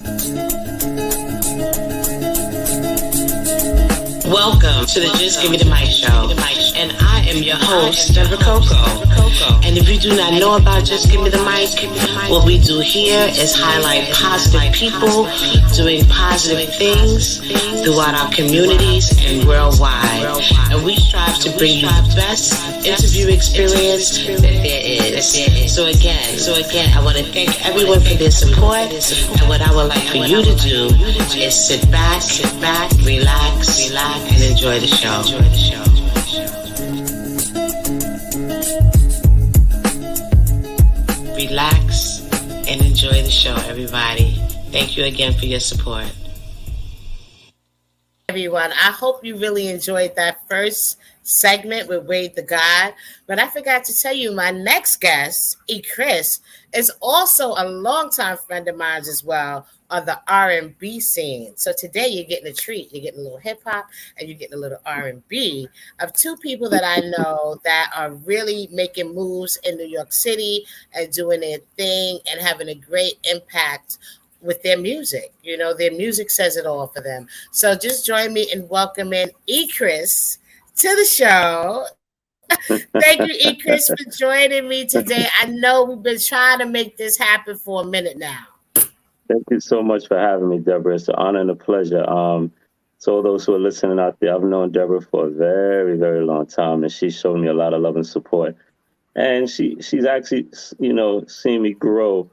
Welcome to the Just Give Me the Mic show, and I am your host, Deborah Coco. And if you do not know about Just Give Me the Mic, what we do here is highlight positive people doing positive things throughout our communities and worldwide. And we strive to bring you the best interview experience that there is. So again, I want to thank everyone for their support. And what I would like for you to do is sit back, relax, and enjoy the show. Relax and enjoy the show, everybody. Thank you again for your support. Everyone, I hope you really enjoyed that first segment with Wade the God. But I forgot to tell you, my next guest, E Chris, is also a longtime friend of mine as well on the R&B scene. So today you're getting a treat. You're getting a little hip hop and you're getting a little R&B of two people that I know that are really making moves in New York City and doing their thing and having a great impact with their music. You know, their music says it all for them. So just join me in welcoming E Chris to the show. Thank you, E Chris, for joining me today. I know we've been trying to make this happen for a minute now. Thank you so much for having me, Deborah. It's an honor and a pleasure. To all those who are listening out there, I've known Deborah for a very, very long time, and she showed me a lot of love and support. And she's actually, seen me grow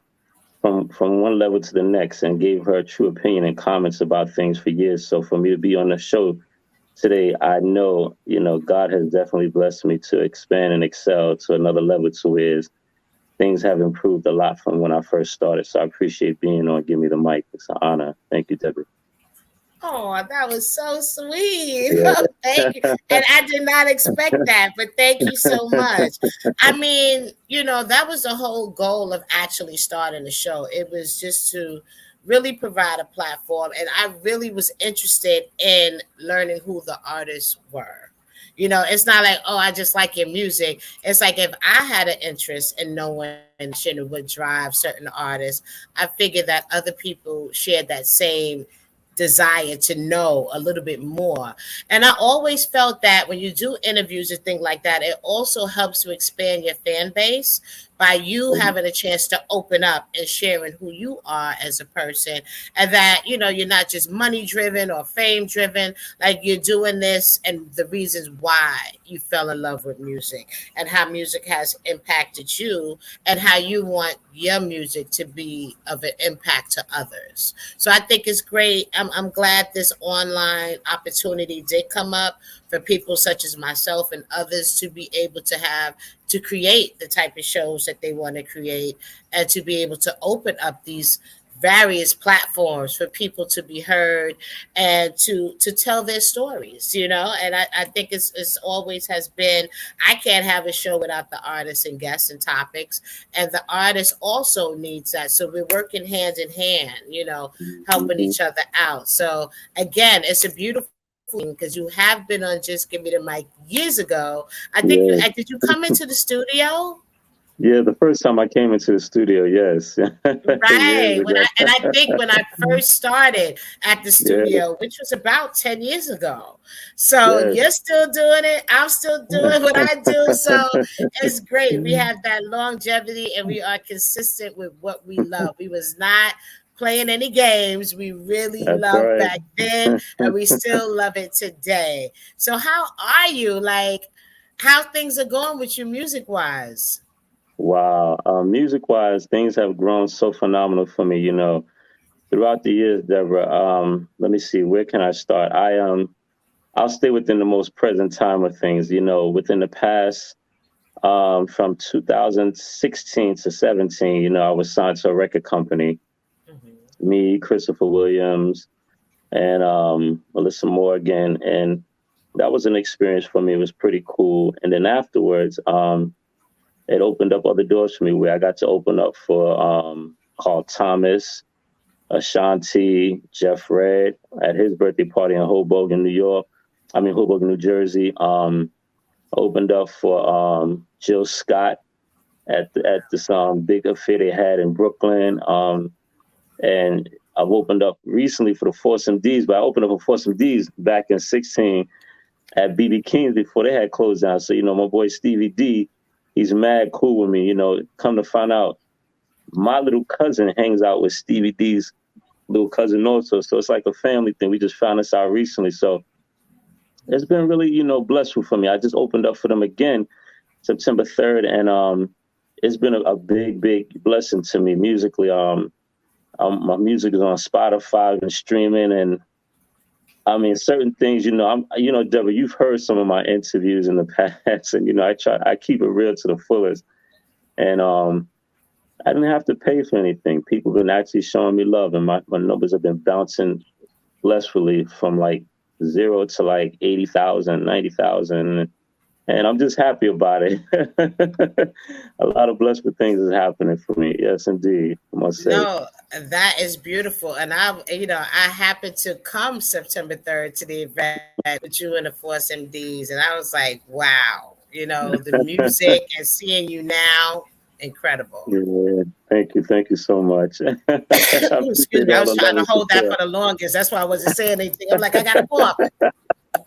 from one level to the next and gave her true opinion and comments about things for years. So for me to be on the show today, I know, God has definitely blessed me to expand and excel to another level to where things have improved a lot from when I first started. So I appreciate being on Give Me the Mic. It's an honor. Thank you, Deborah. Oh, that was so sweet. Yeah. Thank you. And I did not expect that, but thank you so much. I mean, that was the whole goal of actually starting the show. It was just to really provide a platform. And I really was interested in learning who the artists were. It's not like, oh, I just like your music. It's like if I had an interest in knowing what would drive certain artists, I figured that other people shared that same desire to know a little bit more. And I always felt that when you do interviews and things like that, it also helps to expand your fan base by you having a chance to open up and sharing who you are as a person, and that you're not just money driven or fame driven. Like, you're doing this and the reasons why you fell in love with music and how music has impacted you and how you want your music to be of an impact to others. So I think it's great. I'm glad this online opportunity did come up for people such as myself and others to be able to create the type of shows that they want to create, and to be able to open up these various platforms for people to be heard and to tell their stories, and I think it's always has been, I can't have a show without the artists and guests and topics, and the artist also needs that. So we're working hand in hand, helping each other out. So again, it's a beautiful, because you have been on Just Give Me the Mic years ago. I think did you come into the studio? Yeah, the first time I came into the studio, yes. Right. I think when I first started at the studio, which was about 10 years ago. So you're still doing it. I'm still doing what I do. So it's great. We have that longevity and we are consistent with what we love. We was not playing any games. We really loved back then, and we still love it today. So how are you? Like, how things are going with you music-wise? Wow. Music-wise, things have grown so phenomenal for me, throughout the years, Deborah. Let me see, where can I start? I'll stay within the most present time of things, within the past, from 2016 to 17, I was signed to a record company. Me, Christopher Williams, and Melissa Morgan. And that was an experience for me. It was pretty cool. And then afterwards, it opened up other doors for me where I got to open up for Carl Thomas, Ashanti, Jeff Redd at his birthday party in Hoboken, New Jersey. Opened up for Jill Scott at this big affair they had in Brooklyn. And I've opened up recently for the Force MDs, but I opened up for Force MDs back in 16 at BB King's before they had closed down. So, my boy Stevie D, he's mad cool with me. Come to find out, my little cousin hangs out with Stevie D's little cousin also. So it's like a family thing. We just found this out recently. So it's been really, blissful for me. I just opened up for them again September 3rd. And it's been a big, big blessing to me musically. My music is on Spotify and streaming. And I mean, certain things, Deborah, you've heard some of my interviews in the past. And, I keep it real to the fullest. And I didn't have to pay for anything. People have been actually showing me love, and my numbers have been bouncing blissfully from like 0 to like 80,000, 90,000. And I'm just happy about it. A lot of blissful things is happening for me. Yes, indeed. I must say. No, that is beautiful. And I happened to come September 3rd to the event with you and the Force MDs. And I was like, wow, the music and seeing you now, incredible. Yeah, thank you so much. Excuse me, I was trying to hold that for the longest. That's why I wasn't saying anything. I'm like, I gotta walk.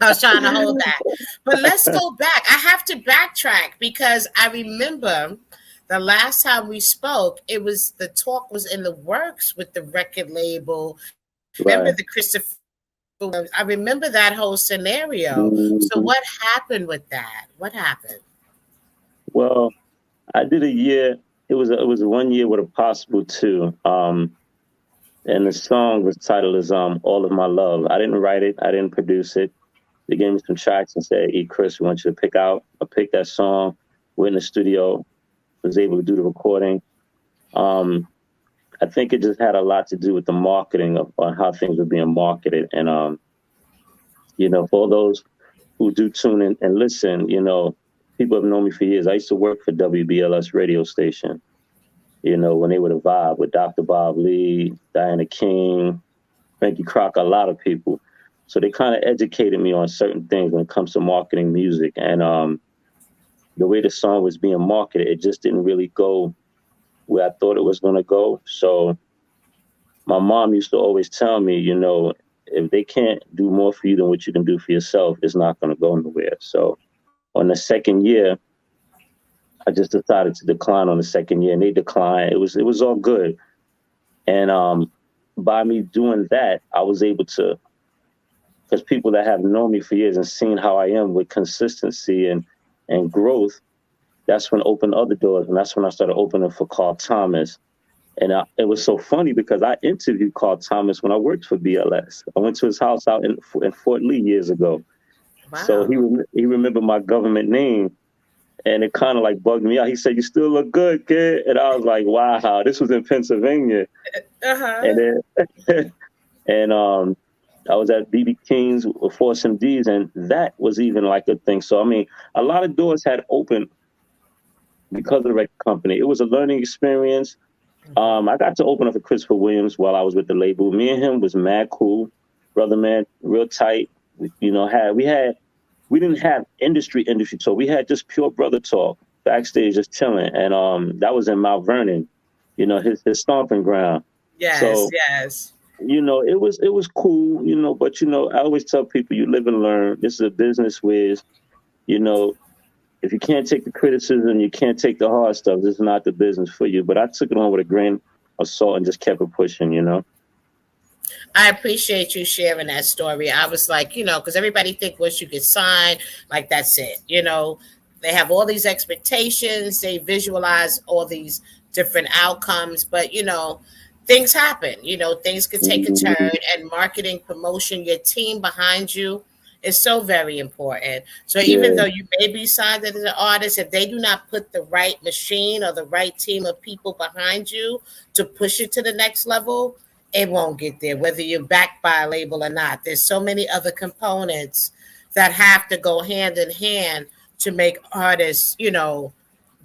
I was trying to hold that. But let's go back. I have to backtrack because I remember the last time we spoke, the talk was in the works with the record label. Remember the Christopher? I remember that whole scenario. Mm-hmm. So what happened with that? What happened? Well, I did a year. It was 1 year with a possible 2. And the song was titled as All of My Love. I didn't write it. I didn't produce it. They gave me some tracks and said, E Chris, we want you to pick out. I picked that song. We're in the studio. Was able to do the recording. I think it just had a lot to do with the marketing on how things were being marketed. And, for all those who do tune in and listen, people have known me for years. I used to work for WBLS radio station, when they were the Vibe with Dr. Bob Lee, Diana King, Frankie Crocker, a lot of people. So they kind of educated me on certain things when it comes to marketing music. And the way the song was being marketed, it just didn't really go where I thought it was going to go. So my mom used to always tell me, if they can't do more for you than what you can do for yourself, it's not going to go nowhere. So on the second year, I just decided to decline on the second year, and they declined. It was all good. And by me doing that, I was able to, because people that have known me for years and seen how I am with consistency and growth, that's when it opened other doors. And that's when I started opening for Carl Thomas. And it was so funny because I interviewed Carl Thomas when I worked for BLS. I went to his house out in Fort Lee years ago. Wow. So he remembered my government name, and it kind of like bugged me out. He said, "You still look good, kid." And I was like, "Wow, this was in Pennsylvania." Uh-huh. And then, and I was at BB King's with Force MDs, and that was even like a thing. So I mean, a lot of doors had opened because of the record company. It was a learning experience. I got to open up for Christopher Williams while I was with the label. Me and him was mad cool, brother man, real tight. We didn't have industry talk. We had just pure brother talk backstage, just chilling. And that was in Mount Vernon, his stomping ground. Yes, so, yes. It was cool, but I always tell people, you live and learn. This is a business where, if you can't take the criticism, you can't take the hard stuff, this is not the business for you. But I took it on with a grain of salt and just kept it pushing, I appreciate you sharing that story. I was like, because everybody think once you get signed, like that's it. They have all these expectations. They visualize all these different outcomes. But, things happen. Things can take a turn. And marketing, promotion, your team behind you is so very important. So even though you may be signed as an artist, if they do not put the right machine or the right team of people behind you to push it to the next level, it won't get there, whether you're backed by a label or not. There's so many other components that have to go hand in hand to make artists,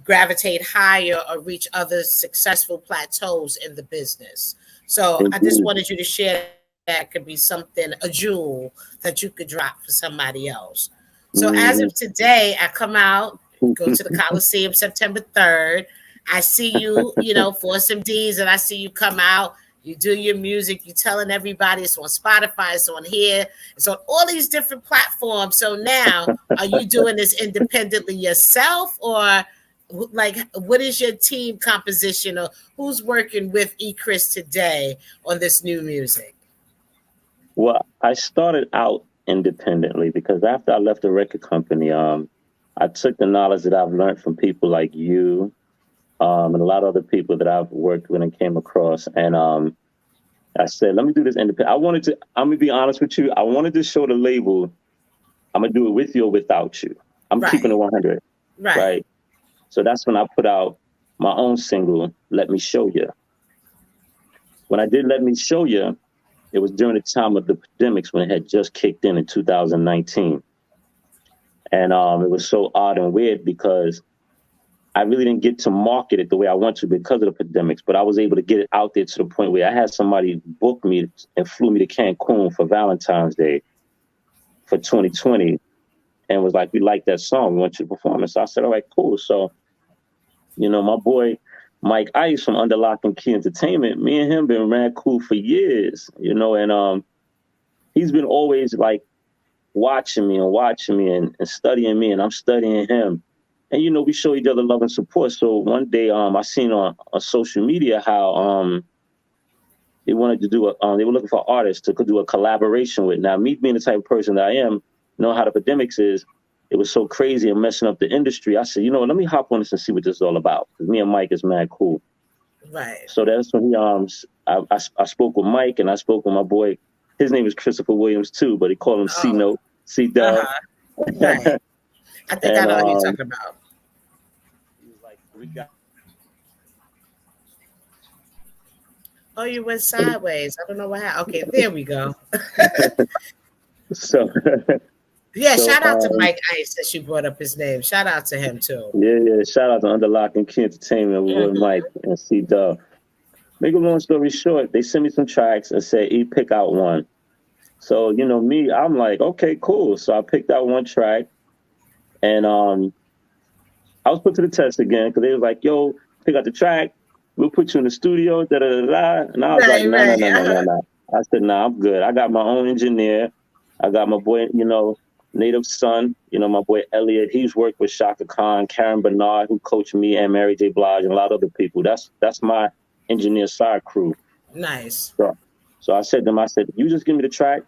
gravitate higher or reach other successful plateaus in the business. So I just wanted you to share that. Could be something, a jewel that you could drop for somebody else. So as of today, I come out, go to the Coliseum September 3rd. I see you, for some D's, and I see you come out. You do your music, you're telling everybody it's on Spotify, it's on here, it's on all these different platforms. So now, are you doing this independently yourself, or like what is your team composition, or who's working with E Chris today on this new music? Well, I started out independently because after I left the record company, I took the knowledge that I've learned from people like you, and a lot of other people that I've worked with and came across. And I said, let me do this independent. I'm going to be honest with you. I wanted to show the label, I'm going to do it with you or without you. I'm keeping it 100. Right. So that's when I put out my own single, Let Me Show You. When I did Let Me Show You, it was during the time of the pandemics when it had just kicked in 2019. And it was so odd and weird because I really didn't get to market it the way I want to because of the pandemics, but I was able to get it out there to the point where I had somebody book me and flew me to Cancun for Valentine's Day for 2020 and was like, we like that song, we want you to perform it. So I said, all right, cool. So, you know, my boy Mike Ice from Under Lock and Key Entertainment, me and him been mad cool for years, you know, and he's been always like watching me and studying me, and I'm studying him. And, you know, we show each other love and support. So one day I seen on social media how they wanted to do they were looking for artists to do a collaboration with. Now, me being the type of person that I am, know how the pandemics is, it was so crazy and messing up the industry. I said, you know what, let me hop on this and see what this is all about. Because me and Mike is mad cool. Right. So that's when I spoke with Mike, and I spoke with my boy. His name is Christopher Williams too, but he called him C-Note, C-Dub. Right. I think I know what you're talking about. Oh, you went sideways. I don't know what happened. Okay, there we go. So yeah, shout out to Mike Ice that you brought up his name. Shout out to him too. Yeah. Shout out to Under Lock and Key Entertainment with Mike and C-Dub. Make a long story short, they sent me some tracks and said, E, pick out one. So, you know, me, I'm like, okay, cool. So I picked out one track, and I was put to the test again because they was like, yo, pick out the track. We'll put you in the studio, da-da-da-da. And I was like, no. I said, nah, I'm good. I got my own engineer. I got my boy, you know, Native Son, you know, my boy Elliot. He's worked with Shaka Khan, Karen Bernard, who coached me, and Mary J. Blige, and a lot of other people. That's my engineer side crew. Nice. So I said to them, you just give me the track.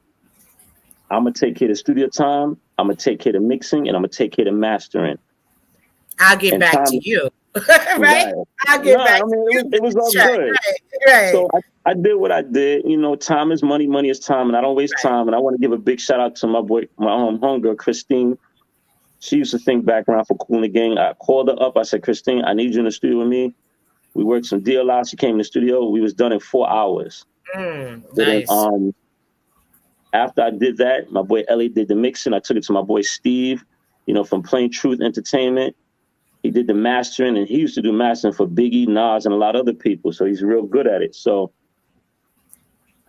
I'm going to take care of the studio time. I'm going to take care of the mixing, and I'm going to take care of the mastering. I'll get back to you. Right? I'll get back to you. It was all good. Right. So I did what I did. You know, time is money, money is time, and I don't waste time. And I want to give a big shout out to my homegirl, Christine. She used to think background for Kool and the Gang. I called her up. I said, Christine, I need you in the studio with me. We worked some deal out. She came in the studio. We was done in 4 hours. Nice. Then, after I did that, my boy Ellie did the mixing. I took it to my boy Steve, you know, from Plain Truth Entertainment. He did the mastering, and he used to do mastering for Biggie, Nas, and a lot of other people. So he's real good at it. So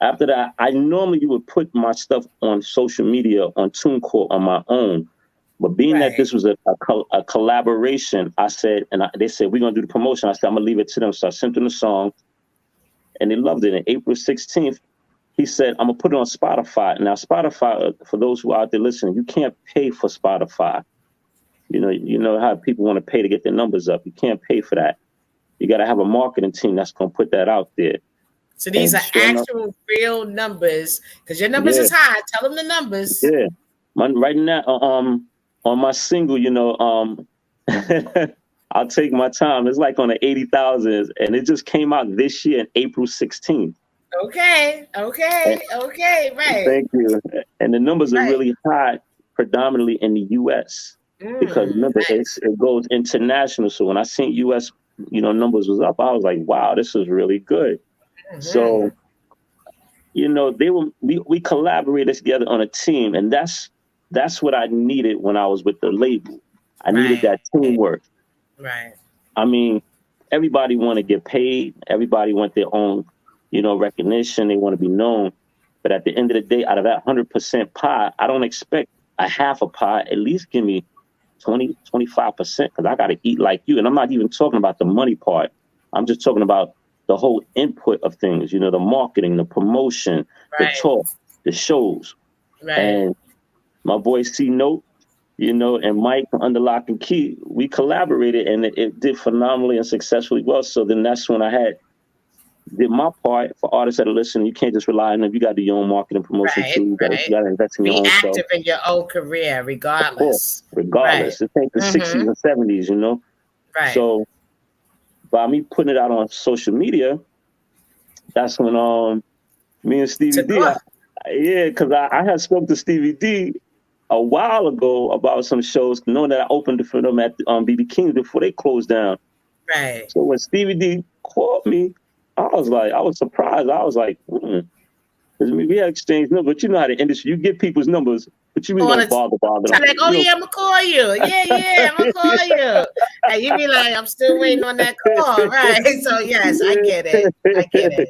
after that, I normally would put my stuff on social media, on TuneCore, on my own. But being that this was a collaboration, I said, and they said, we're going to do the promotion. I said, I'm going to leave it to them. So I sent them the song, and they loved it. And April 16th, he said, I'm going to put it on Spotify. Now, Spotify, for those who are out there listening, you can't pay for Spotify. You know how people want to pay to get their numbers up. You can't pay for that. You got to have a marketing team that's going to put that out there. So these are actual real numbers, because your numbers is high. Tell them the numbers. Yeah. Right now, on my single, you know, I'll take my time. It's like on the 80,000s, and it just came out this year, April 16th. Okay, right. Thank you. And the numbers are really high, predominantly in the U.S. Because remember, it goes international. So when I seen U.S., you know, numbers was up, I was like, wow, this is really good. So, you know, we collaborated together on a team, and that's what I needed when I was with the label. I needed that teamwork. Right. I mean, everybody want to get paid. Everybody want their own, you know, recognition. They want to be known. But at the end of the day, out of that 100% pie, I don't expect a half a pie. At least give me 20, 25%, because I got to eat like you. And I'm not even talking about the money part. I'm just talking about the whole input of things, you know, the marketing, the promotion, the talk, the shows. And my boy C Note, you know, and Mike under Lock and Key, we collaborated, and it did phenomenally and successfully well. So then that's when I did my part. For artists that are listening, you can't just rely on them. You got to do your own marketing promotion too. You got to invest in your own self. Be active in your own career, regardless. Regardless. It ain't the 60s and 70s, you know? So by me putting it out on social media, that's when me and Stevie D, because I had spoke to Stevie D a while ago about some shows, knowing that I opened for them at BB King's before they closed down. So when Stevie D called me, I was surprised. I was like, we had exchanged numbers, but you know how the industry, you get people's numbers, but you be like, bother them. Like, I'm gonna call you. Yeah, I'm gonna call you. And you be like, I'm still waiting on that call, right? So yes, I get it.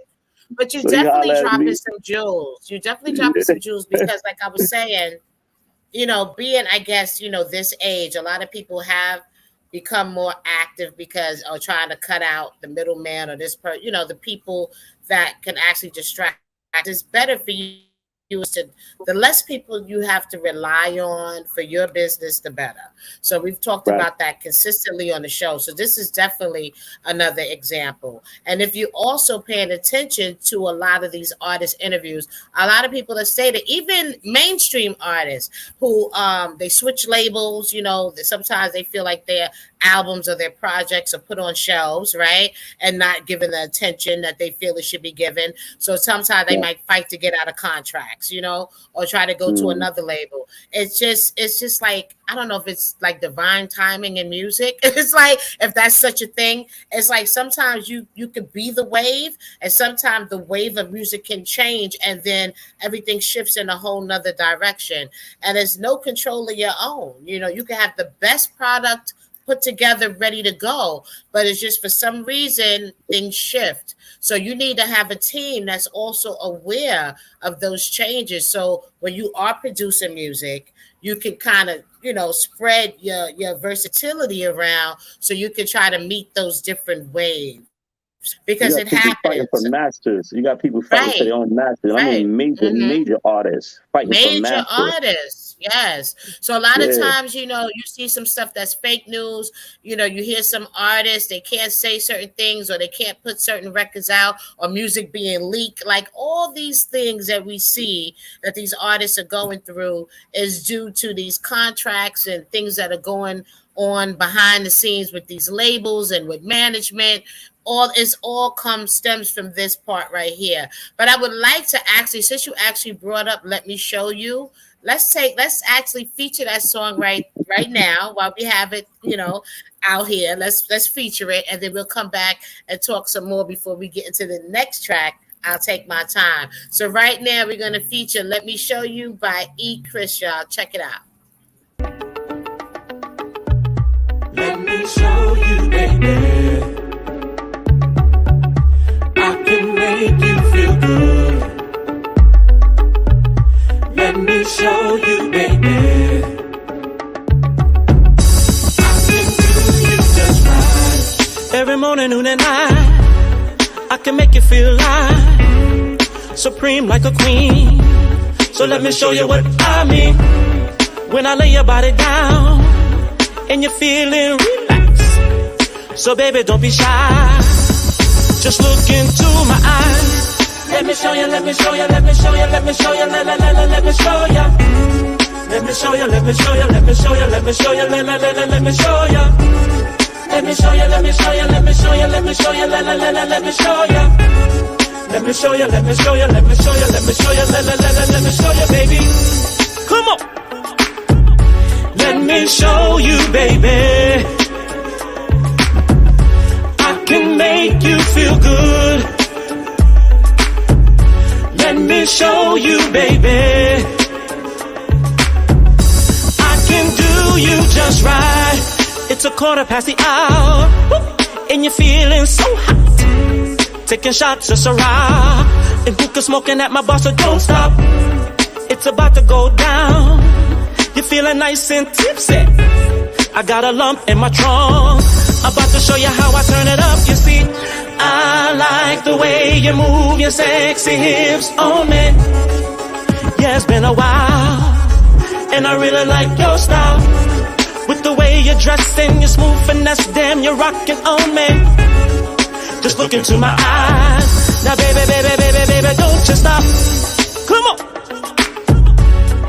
But you definitely dropping some jewels. You definitely dropping some jewels because, like I was saying, you know, being, I guess, you know, this age, a lot of people have become more active because trying to cut out the middleman or you know, the people that can actually distract. It's better for you to, the less people you have to rely on for your business, the better. So we've talked about that consistently on the show. So this is definitely another example. And if you also paying attention to a lot of these artist interviews, a lot of people have stated, even mainstream artists who they switch labels, you know, sometimes they feel like their albums or their projects are put on shelves, right? And not given the attention that they feel it should be given. So sometimes they might fight to get out of contracts, you know, or try to go to another label. It's just like, I don't know if it's like divine timing in music. It's like, if that's such a thing, it's like sometimes you could be the wave, and sometimes the wave of music can change, and then everything shifts in a whole nother direction. And there's no control of your own. You know, you can have the best product put together, ready to go, but it's just for some reason things shift. So you need to have a team that's also aware of those changes. So when you are producing music, you can kind of, you know, spread your versatility around so you can try to meet those different waves. Because it happens. Fighting for masters. You got people fighting for their own masters. I mean, major artists fighting for masters. Major artists, yes. So a lot of times, you know, you see some stuff that's fake news. You know, you hear some artists, they can't say certain things, or they can't put certain records out, or music being leaked. Like all these things that we see that these artists are going through is due to these contracts and things that are going on behind the scenes with these labels and with management. Stems from this part right here. But I would like to actually, since you actually brought up Let Me Show You, let's actually feature that song right now while we have it, you know, out here. Let's feature it, and then we'll come back and talk some more before we get into the next track. I'll take my time. So right now we're gonna feature Let Me Show You by E Chris, y'all. Check it out. Let me show you, baby. I can make you feel good. Let me show you, baby. I can do you just right. Every morning, noon, and night, I can make you feel like supreme like a queen. So let me show you what I mean. When I lay your body down and you're feeling relaxed, so baby, don't be shy. Just look into my eyes. Let me show you, let me show you, let me show you, let me show you, let me show you. Let me show you, let me show you, let me show you, let me show you, let me show you. Let me show you, let me show you, let me show you, let me show you, let me show you. Let me show you, let me show you, let me show you, let me show you, let me show you, baby. Come on. Let me show you, baby. I can make you feel good. Let me show you, baby. I can do you just right. It's 1:15, and you're feeling so hot. Taking shots of Syrah, and hookah smoking at my bar, so don't stop. It's about to go down. You're feeling nice and tipsy. I got a lump in my trunk. About to show you how I turn it up, you see. I like the way you move your sexy hips on me. Yeah, it's been a while, and I really like your style. With the way you're dressed and your smooth finesse, damn, you're rocking on me. Just look into my eyes. Now, baby, baby, baby, baby, don't you stop. Come on.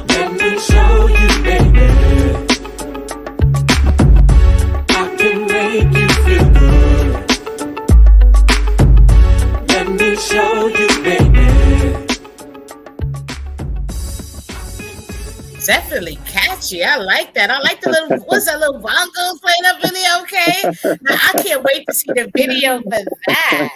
Let me show you, baby. I can make you feel good. Let me show you, baby. Definitely catchy. I like that. I like the little, what's that little bongos playing up in there? Okay. Now I can't wait to see the video for that.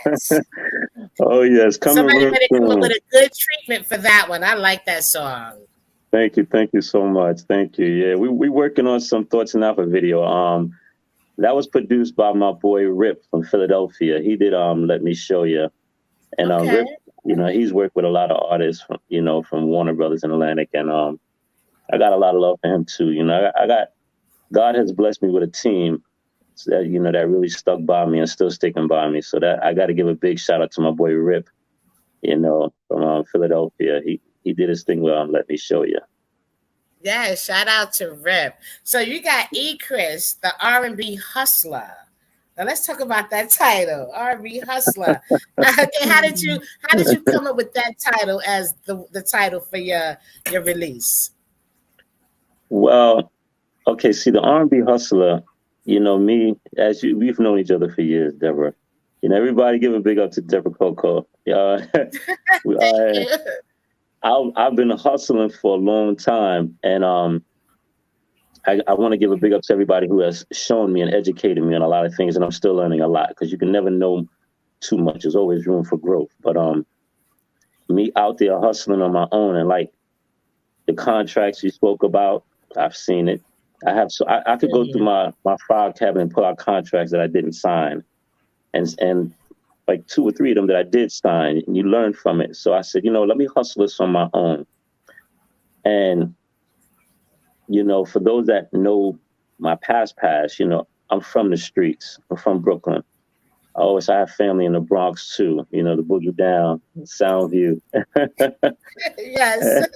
Oh yes, Somebody better come up with a good treatment for that one. I like that song. Thank you so much. Thank you. Yeah, we working on some Thoughts and Alpha video. That was produced by my boy Rip from Philadelphia. He did Let Me Show You, and Okay. Rip, you know, he's worked with a lot of artists from, you know, from Warner Brothers and Atlantic, and I got a lot of love for him too. You know, God has blessed me with a team that, you know, that really stuck by me and still sticking by me. So that I got to give a big shout out to my boy Rip, you know, from Philadelphia. He did his thing with Let Me Show You. Yeah, shout out to Rip. So you got E Chris, the R&B hustler. Now let's talk about that title, R&B hustler. Okay, how did you come up with that title as the title for your release? Well, okay, see, the R&B hustler, you know, me, we've known each other for years, Deborah. You know, everybody give a big up to Deborah Coco. I've been hustling for a long time, and I want to give a big up to everybody who has shown me and educated me on a lot of things, and I'm still learning a lot, because you can never know too much. There's always room for growth. But me out there hustling on my own, and like the contracts you spoke about, I've seen it. I could go through my file cabinet and pull out contracts that I didn't sign, and like 2 or 3 of them that I did sign, and you learn from it. So I said, you know, let me hustle this on my own. And, you know, for those that know my past, you know, I'm from the streets. I'm from Brooklyn. I have family in the Bronx too, you know, the Boogie Down, Soundview. Yes.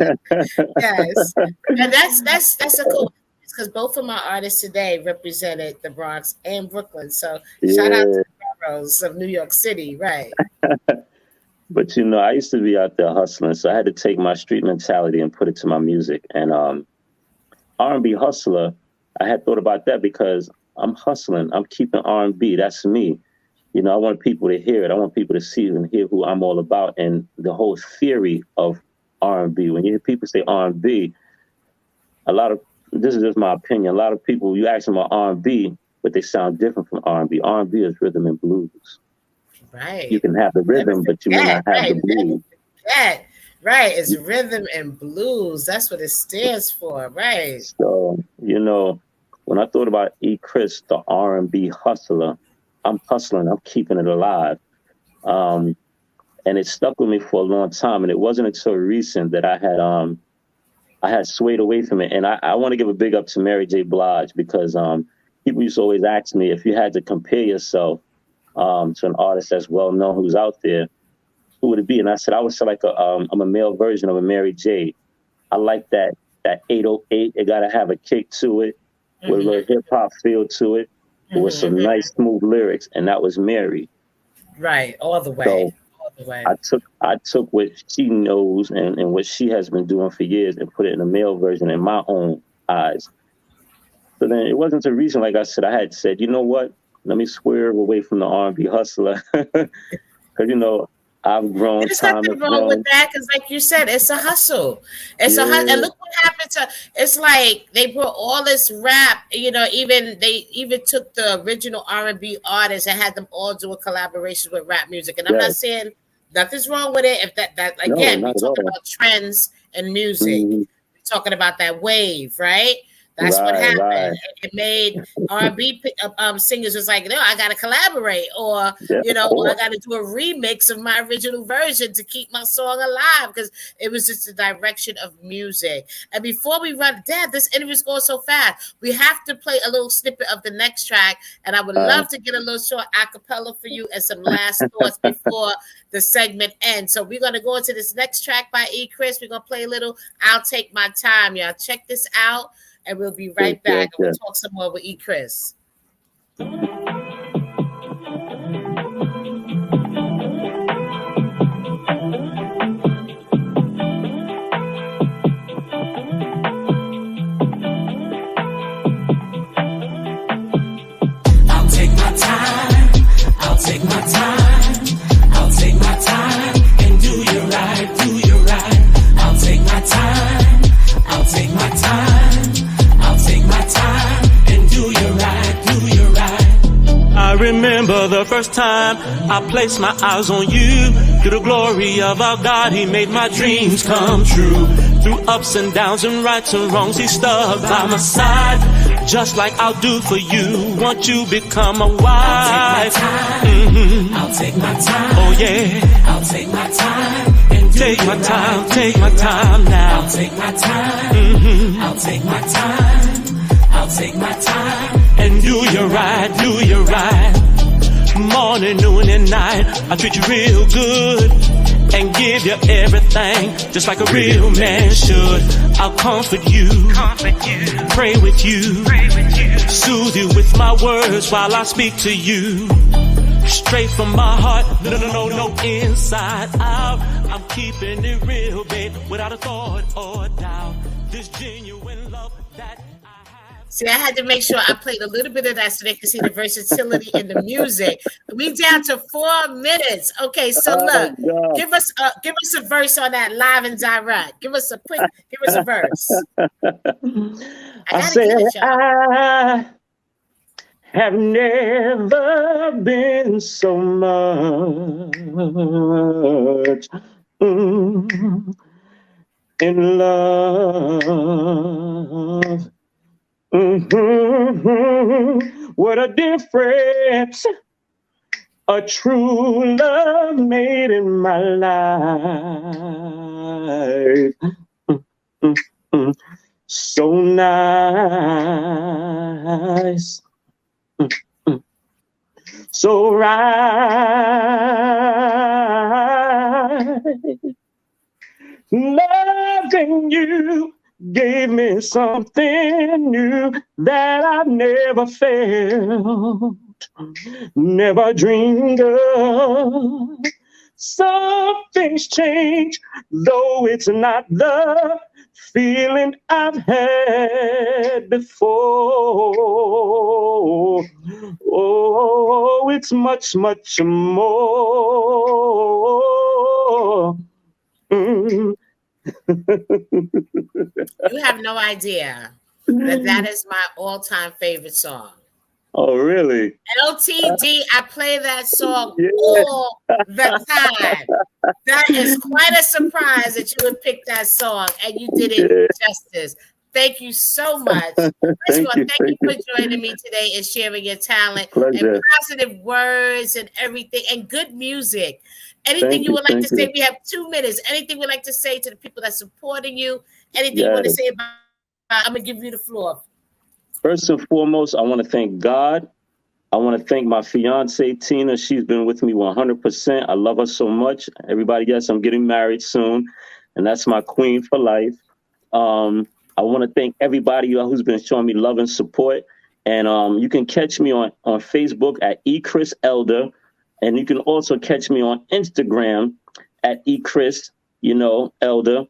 Yes. And that's a cool, because both of my artists today represented the Bronx and Brooklyn. So shout out to the boroughs of New York City, right? But you know, I used to be out there hustling, so I had to take my street mentality and put it to my music. And R&B hustler, I had thought about that because I'm hustling. I'm keeping R&B. That's me. You know, I want people to hear it. I want people to see and hear who I'm all about, and the whole theory of R&B. When you hear people say R&B, this is just my opinion. A lot of people, you ask them about R&B, but they sound different from R&B. R&B is rhythm and blues. Right. You can have the rhythm, but you may not have the blues. Right. It's rhythm and blues. That's what it stands for. Right. So, you know, when I thought about E Chris, the R&B hustler, I'm hustling. I'm keeping it alive. And it stuck with me for a long time. And it wasn't until recent that I had swayed away from it. And I want to give a big up to Mary J. Blige, because people used to always ask me, if you had to compare yourself to an artist that's well known who's out there, who would it be? And I said, I would say like I'm a male version of a Mary J. I like that 808. It got to have a kick to it, with a little hip hop feel to it, with some nice smooth lyrics. And that was Mary. Right. All the way. So all the way. I took what she knows and what she has been doing for years and put it in a male version in my own eyes. So then it wasn't a reason, like I said, I had said, you know what? Let me swerve away from the R&B hustler. Because, you know, I've grown. There's nothing wrong with that, because like you said, it's a hustle. It's a hustle. And look what happened to, it's like they brought all this rap, you know, they even took the original R&B artists and had them all do a collaboration with rap music. And I'm not saying nothing's wrong with it. If that again, we're talking about trends and music. We're talking about that wave, right? That's what happened. Right. It made R&B singers was like, no, I got to collaborate, or I got to do a remix of my original version to keep my song alive, because it was just the direction of music. And before we run, Dad, this interview is going so fast. We have to play a little snippet of the next track, and I would love to get a little short acapella for you and some last thoughts before the segment ends. So we're going to go into this next track by E Chris. We're going to play a little I'll Take My Time, y'all. Check this out. And we'll be right back. And we'll talk some more with E Chris. I'll take my time. I'll take my time. I'll take my time and do you right. Do you right. I'll take my time. I'll take my time. Take my time and do you right, do you right. I remember the first time I placed my eyes on you. Through the glory of our God, He made my dreams come true. Through ups and downs and rights and wrongs, He stuck by my side, just like I'll do for you. Once you become a wife, I'll take my time. Oh yeah, I'll take my time. Take my time, take my time now. I'll take my time. I'll take my time. I'll take my time and do you right, do you right. Morning, noon, and night, I treat you real good and give you everything, just like a real man should. I'll comfort you, pray with you, soothe you with my words while I speak to you. Straight from my heart, no, inside out. I'm keeping it real, babe, without a thought or doubt. This genuine love that I have. See, I had to make sure I played a little bit of that so they could see the versatility in the music. We down to 4 minutes. Okay, so look, give us a verse on that live and direct. Give us a verse. I have never been so much in love. What a difference a true love made in my life. So nice. So right. Loving you gave me something new that I've never felt, never dreamed of. Some things change, though it's not the feeling I've had before. Oh, it's much, much more. You have no idea that is my all-time favorite song. Oh, really? LTD, I play that song all the time. That is quite a surprise that you would pick that song, and you did it justice. Thank you so much. First of all, thank you for joining me today and sharing your talent and positive words and everything and good music. Anything you would like to say? We have 2 minutes. Anything you'd like to say to the people that's supporting you? Anything you want to say about? I'm gonna give you the floor. First and foremost, I want to thank God. I want to thank my fiance Tina. She's been with me 100%. I love her so much. Everybody, yes, I'm getting married soon, and that's my queen for life. I want to thank everybody who's been showing me love and support. And you can catch me on Facebook at E Chris Elder. And you can also catch me on Instagram at E Chris, Elder.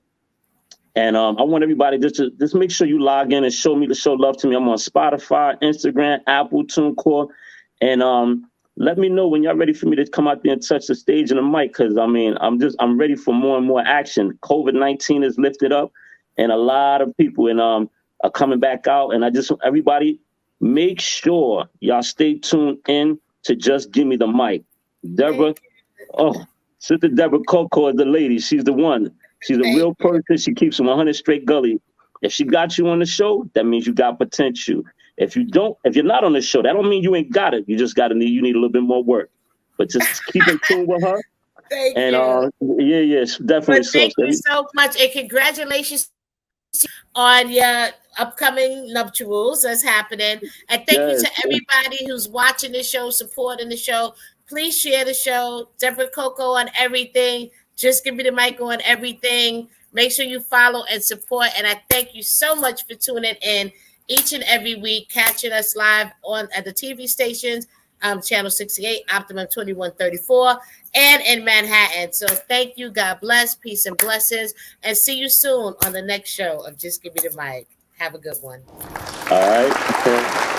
And I want everybody just make sure you log in and show love to me. I'm on Spotify, Instagram, Apple, TuneCore. And let me know when y'all ready for me to come out there and touch the stage and the mic. Because, I'm ready for more and more action. COVID-19 is lifted up. And a lot of people are coming back out. And everybody, make sure y'all stay tuned in to Just Gimme the Mic. Deborah, Sister Deborah Coco is the lady. She's the one. She's a real person. She keeps them 100 straight gully. If she got you on the show, that means you got potential. If you're not on the show, that don't mean you ain't got it. You just you need a little bit more work. But just keep in tune with her. Thank you. Yes, definitely. But thank you so much, and congratulations on your upcoming nuptials that's happening. And thank you to everybody who's watching the show, supporting the show. Please share the show. Deborah Coco on everything. Just give me the mic on everything. Make sure you follow and support. And I thank you so much for tuning in each and every week, catching us live at the TV stations, Channel 68, Optimum 2134, and in Manhattan. So thank you. God bless. Peace and blessings. And see you soon on the next show of Just Give Me the Mic. Have a good one. All right.